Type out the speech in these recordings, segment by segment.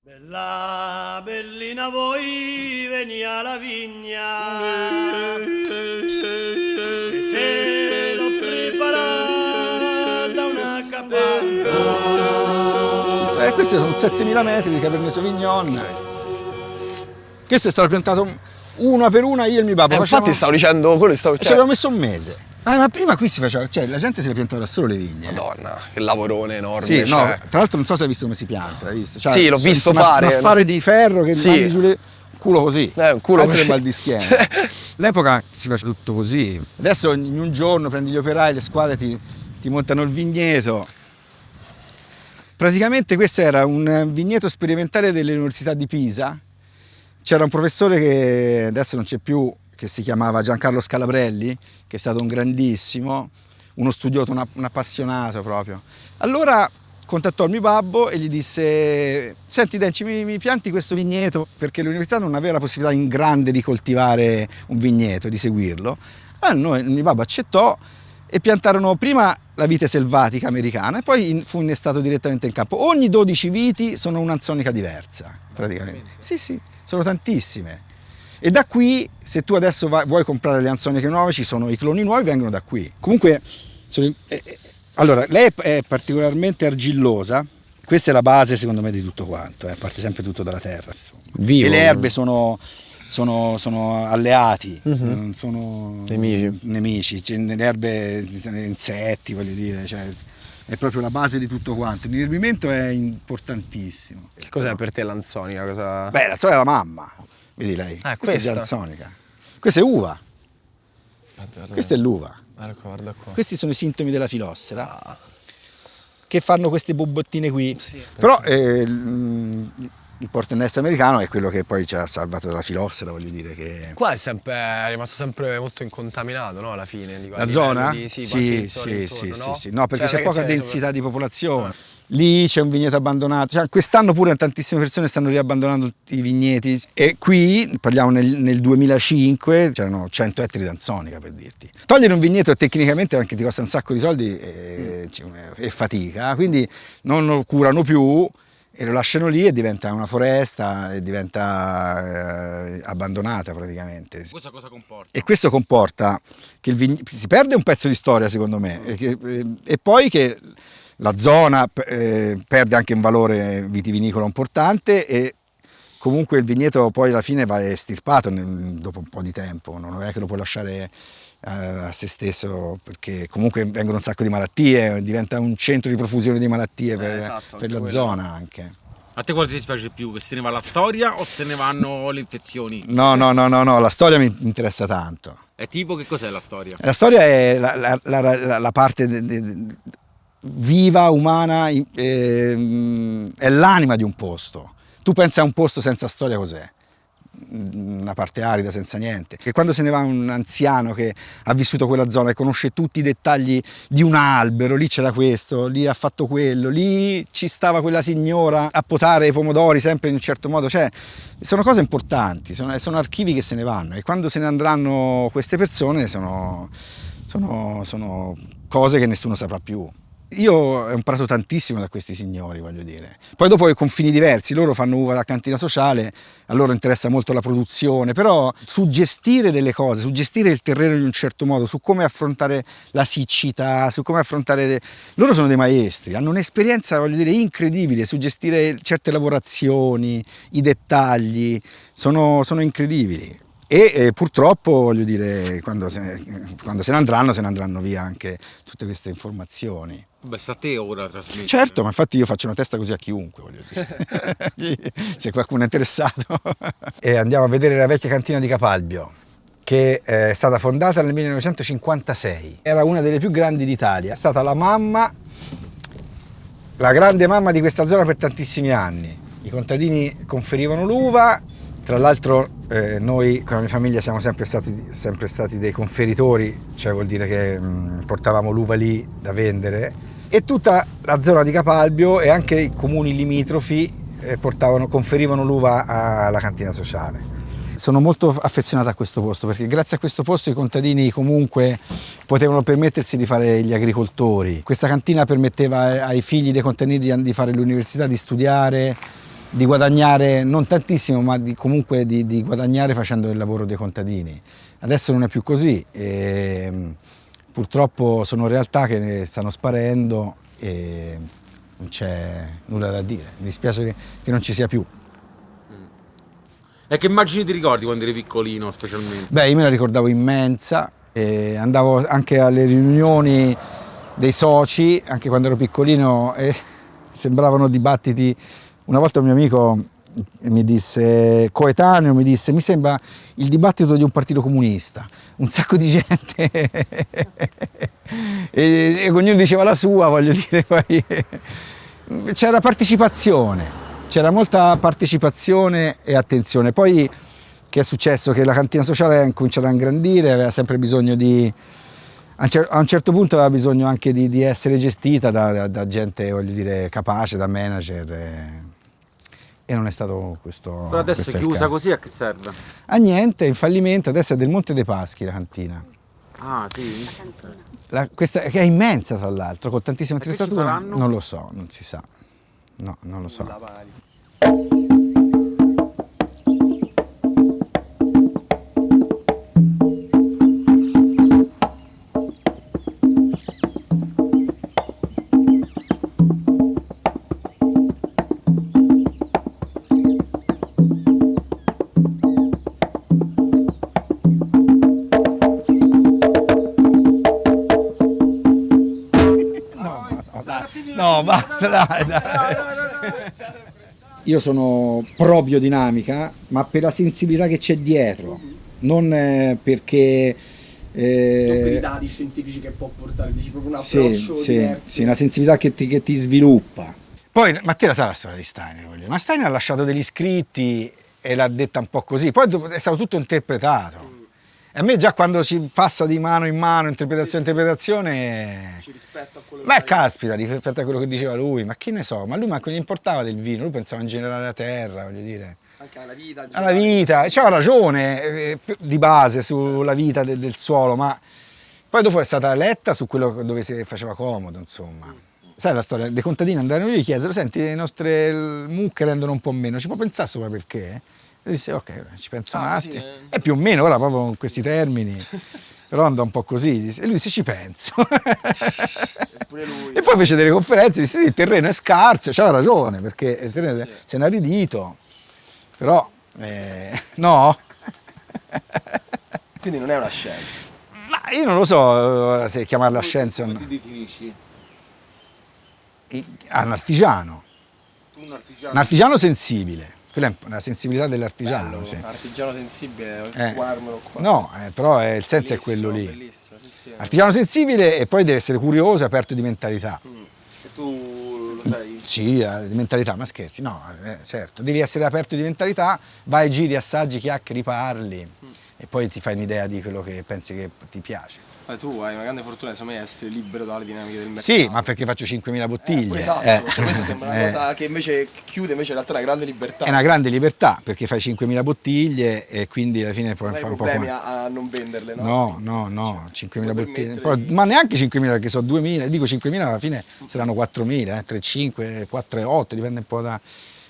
Bella bellina voi veni alla vigna e te l'ho preparata una capanna. Questi sono 7000 metri di Cabernet Sauvignon. Questo è stato piantato una per una, io e il mio babbo. Infatti stavo dicendo quello, ci avevamo messo un mese. Ma prima qui si faceva, cioè la gente se le piantava da solo le vigne. Madonna, che lavorone enorme. Sì, cioè. No, tra l'altro non so se hai visto come si pianta, hai visto? Cioè, sì, l'ho visto fare. Un affare di ferro che sì. mandi sulle... culo così. Un culo così. Mal di schiena. L'epoca si faceva tutto così. Adesso in un giorno prendi gli operai, le squadre ti montano il vigneto. Praticamente questo era un vigneto sperimentale dell'Università di Pisa. C'era un professore che adesso non c'è più, che si chiamava Giancarlo Scalabrelli, che è stato un grandissimo, uno studioso, un appassionato proprio. Allora contattò il mio babbo e gli disse: senti Denci, mi pianti questo vigneto, perché l'università non aveva la possibilità in grande di coltivare un vigneto, di seguirlo. Allora il mio babbo accettò e piantarono prima la vite selvatica americana e poi fu innestato direttamente in campo. Ogni 12 viti sono un'anzonica diversa, praticamente. Sì, sono tantissime. E da qui, se tu adesso vuoi comprare le anzoniche nuove, ci sono i cloni nuovi, vengono da qui. Comunque, allora, lei è particolarmente argillosa. Questa è la base, secondo me, di tutto quanto. Parte sempre tutto dalla terra. Vivo. E le erbe sono alleati, non sono nemici. Cioè, le erbe, insetti, voglio dire, cioè, è proprio la base di tutto quanto. L'inerbimento è importantissimo. Che cos'è per te l'anzonica? Beh, l'anzonica è la mamma, vedi lei. Questa è già l'anzonica. Questa è uva. Questa è l'uva. Guarda qua. Questi sono i sintomi della filossera che fanno queste bobottine qui. Sì, però il porto-innesta americano è quello che poi ci ha salvato dalla filossera, voglio dire che... Qua è rimasto sempre molto incontaminato, no? Alla fine la zona? Sì, no, perché c'è poca densità di popolazione. Lì c'è un vigneto abbandonato, cioè, quest'anno pure tantissime persone stanno riabbandonando i vigneti e qui, parliamo nel 2005, c'erano 100 ettari di anzonica, per dirti. Togliere un vigneto tecnicamente anche ti costa un sacco di soldi e fatica, quindi non lo curano più e lo lasciano lì e diventa una foresta e diventa abbandonata praticamente. Questo cosa comporta? E questo comporta che si perde un pezzo di storia, secondo me, e poi che la zona perde anche un valore vitivinicolo importante e comunque il vigneto poi alla fine va estirpato dopo un po' di tempo, non è che lo puoi lasciare a se stesso, perché comunque vengono un sacco di malattie, diventa un centro di profusione di malattie per la zona anche. A te quale ti dispiace più? Che se ne va la storia o se ne vanno le infezioni? No, la storia mi interessa tanto. E tipo che cos'è la storia? La storia è la parte viva, umana, è l'anima di un posto. Tu pensi a un posto senza storia, cos'è? Una parte arida, senza niente. Che quando se ne va un anziano che ha vissuto quella zona e conosce tutti i dettagli di un albero, lì c'era questo, lì ha fatto quello, lì ci stava quella signora a potare i pomodori sempre in un certo modo, cioè sono cose importanti, sono archivi che se ne vanno e quando se ne andranno queste persone sono cose che nessuno saprà più. Io ho imparato tantissimo da questi signori, voglio dire. Poi dopo con fini diversi, loro fanno uva da cantina sociale, a loro interessa molto la produzione, però su gestire delle cose, su gestire il terreno in un certo modo, su come affrontare la siccità, su come affrontare... Loro sono dei maestri, hanno un'esperienza, voglio dire, incredibile su gestire certe lavorazioni, i dettagli, sono incredibili. E purtroppo, voglio dire, quando se ne andranno via anche tutte queste informazioni. Beh, sta a te ora trasmettere. Certo, ma infatti io faccio una testa così a chiunque, voglio dire. Se qualcuno è interessato. E andiamo a vedere la vecchia cantina di Capalbio, che è stata fondata nel 1956. Era una delle più grandi d'Italia. È stata la grande mamma di questa zona per tantissimi anni. I contadini conferivano l'uva. Tra l'altro noi con la mia famiglia siamo sempre stati dei conferitori, cioè vuol dire che portavamo l'uva lì da vendere, e tutta la zona di Capalbio e anche i comuni limitrofi conferivano l'uva alla cantina sociale. Sono molto affezionato a questo posto perché grazie a questo posto i contadini comunque potevano permettersi di fare gli agricoltori. Questa cantina permetteva ai figli dei contadini di fare l'università, di studiare, di guadagnare, non tantissimo, ma comunque di guadagnare facendo il lavoro dei contadini. Adesso non è più così, e purtroppo sono realtà che ne stanno sparendo e non c'è nulla da dire. Mi dispiace che non ci sia più. E che immagini ti ricordi quando eri piccolino, specialmente? Beh, io me la ricordavo immensa, e andavo anche alle riunioni dei soci, anche quando ero piccolino, e sembravano dibattiti. Una volta un mio amico mi disse, coetaneo, mi disse: mi sembra il dibattito di un partito comunista, un sacco di gente e ognuno diceva la sua, voglio dire, poi c'era partecipazione. C'era molta partecipazione e attenzione. Poi che è successo? Che la cantina sociale ha cominciato a ingrandire, aveva sempre bisogno a un certo punto aveva bisogno anche di essere gestita da gente, voglio dire, capace, da manager, e non è stato questo. Però adesso questo è il chiusa caso. così, a che serve? A niente, in fallimento, adesso è del Monte dei Paschi la cantina. Ah, sì? Questa, che è immensa tra l'altro, con tantissime E che ci attrezzature. faranno? Non lo so, non si sa. No, non lo so. No, basta, dai. Io sono pro biodinamica, ma per la sensibilità che c'è dietro, non perché. Non per i dati scientifici che può portare, dici proprio un approccio diverso. Sì, una sensibilità che ti sviluppa. Poi Matteo sa la storia di Steiner, voglio dire. Ma Steiner ha lasciato degli scritti e l'ha detta un po' così, poi è stato tutto interpretato. E a me già quando si passa di mano in mano, interpretazione, Ci rispetto a quello ma che caspita, rispetto a quello che diceva lui, ma che ne so, ma lui manco gli importava del vino, lui pensava in generale alla terra, voglio dire, anche alla vita. alla vita, e c'aveva ragione di base sulla vita del suolo, ma poi dopo è stata letta su quello dove si faceva comodo, insomma. Sai la storia dei contadini? Andarono lì e gli chiesero: senti, le nostre mucche rendono un po' meno, ci può pensare sopra perché? E disse: ok, ci penso un attimo. E più o meno ora proprio con questi termini, però andò un po' così, e lui se ci penso. Pure lui. E poi fece delle conferenze, disse: sì, il terreno è scarso, c'aveva ragione, perché il terreno se n'è aridito, però no. Quindi non è una scienza. Ma io non lo so ora se chiamarla scienza o no. Come ti definisci? Un artigiano. Tu un artigiano? Un artigiano sensibile, quella è una sensibilità dell'artigiano. Bello, Sì. artigiano sensibile, Eh. guardarmelo qua. No, però il senso è quello lì. Bellissimo, sì, sì. Artigiano sensibile, e poi deve essere curioso e aperto di mentalità. E tu lo sai? Sì, di mentalità, ma scherzi, no, certo, devi essere aperto di mentalità, vai, giri, assaggi, chiacchieri, parli e poi ti fai un'idea di quello che pensi che ti piace. Tu hai una grande fortuna insomma di essere libero dalle dinamiche del mercato. Sì, ma perché faccio 5.000 bottiglie. Esatto, questa sembra una cosa che invece chiude invece in realtà una grande libertà. È una grande libertà perché fai 5.000 bottiglie e quindi alla fine puoi Non hai fare un po' problemi come. a non venderle, no? No, 5.000 Puoi bottiglie. permettere Poi, di- ma neanche 5.000, perché so 2.000, dico 5.000, alla fine saranno 4.000, 3,5, 4,8, dipende un po'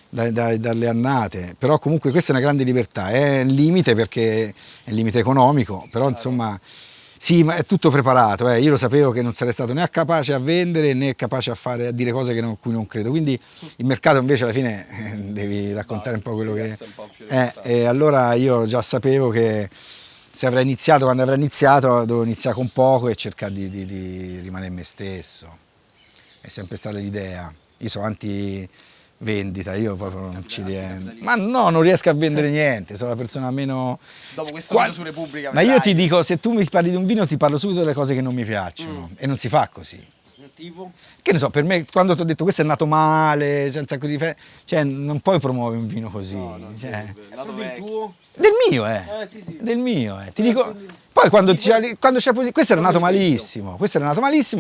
dalle annate. Però comunque questa è una grande libertà, è un limite perché è un limite economico, però insomma. Sì, ma è tutto preparato, io lo sapevo che non sarei stato né capace a vendere né capace a dire cose cui non credo, quindi il mercato invece alla fine devi raccontare un po' quello devi che. essere un po' più realtà. E allora io già sapevo che se avrei iniziato, quando avrei iniziato, dovevo iniziare con poco e cercare di rimanere me stesso. È sempre stata l'idea. Io sono anti-vendita, io proprio non ci rientro. Ma no, non riesco a vendere niente, sono la persona meno. Dopo questo video su Repubblica Ma io vedrai. ti dico, se tu mi parli di un vino ti parlo subito delle cose che non mi piacciono e non si fa così. Tipo? Che ne so, per me quando ti ho detto questo è nato male, senza così, cioè non puoi promuovere un vino così. Cioè. È proprio il tuo? Del mio, Sì, sì. del mio, Ti dico, poi quando c'è questo era nato malissimo,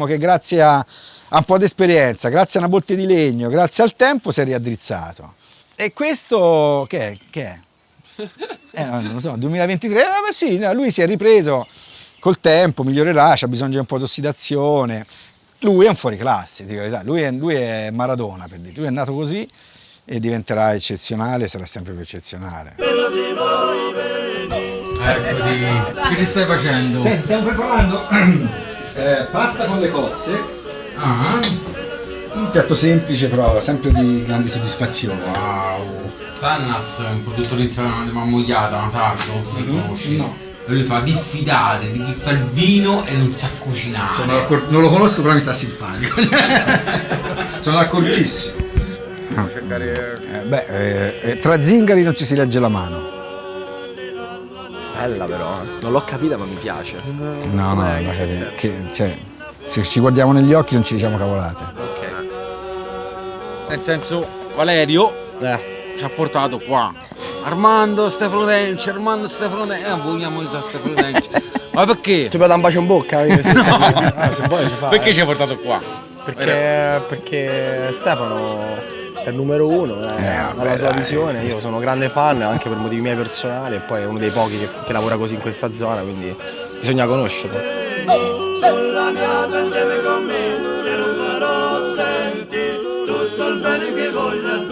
che grazie a un po' di esperienza, grazie a una botte di legno, grazie al tempo si è riaddrizzato. E questo che è? Non lo so, 2023, sì, no, lui si è ripreso col tempo, migliorerà, c'ha bisogno di un po' di ossidazione. Lui è un fuoriclasse, dico la verità, lui è Maradona, per dire, lui è nato così, e diventerà eccezionale, sarà sempre più eccezionale. Eccoti. Che ti stai facendo? Senti, stiamo preparando pasta con le cozze, Ah, un piatto semplice però sempre di grande soddisfazione. wow. Sannas, un produttore di marmogliata, sardo, si conosci? No. Lui fa diffidate di chi fa il vino e non sa cucinare. Non lo conosco, però mi sta simpatico. Sono d'accordissimo. Tra zingari non ci si legge la mano. Bella però, non l'ho capita ma mi piace. No, cioè, se ci guardiamo negli occhi non ci diciamo cavolate. Ok. Nel senso, Valerio ci ha portato qua Armando Stefano Denci, vogliamo usare Stefano Denci. Ma perché? Ti puoi dare un bacio in bocca? No. Se vuoi si fa. Perché ci ha portato qua? Perché Stefano è il numero uno, alla sua visione. Io sono grande fan anche per motivi miei personali e poi è uno dei pochi che lavora così in questa zona, quindi bisogna conoscerlo. Sulla mia insieme con me, te lo farò sentire tutto il bene che voglio.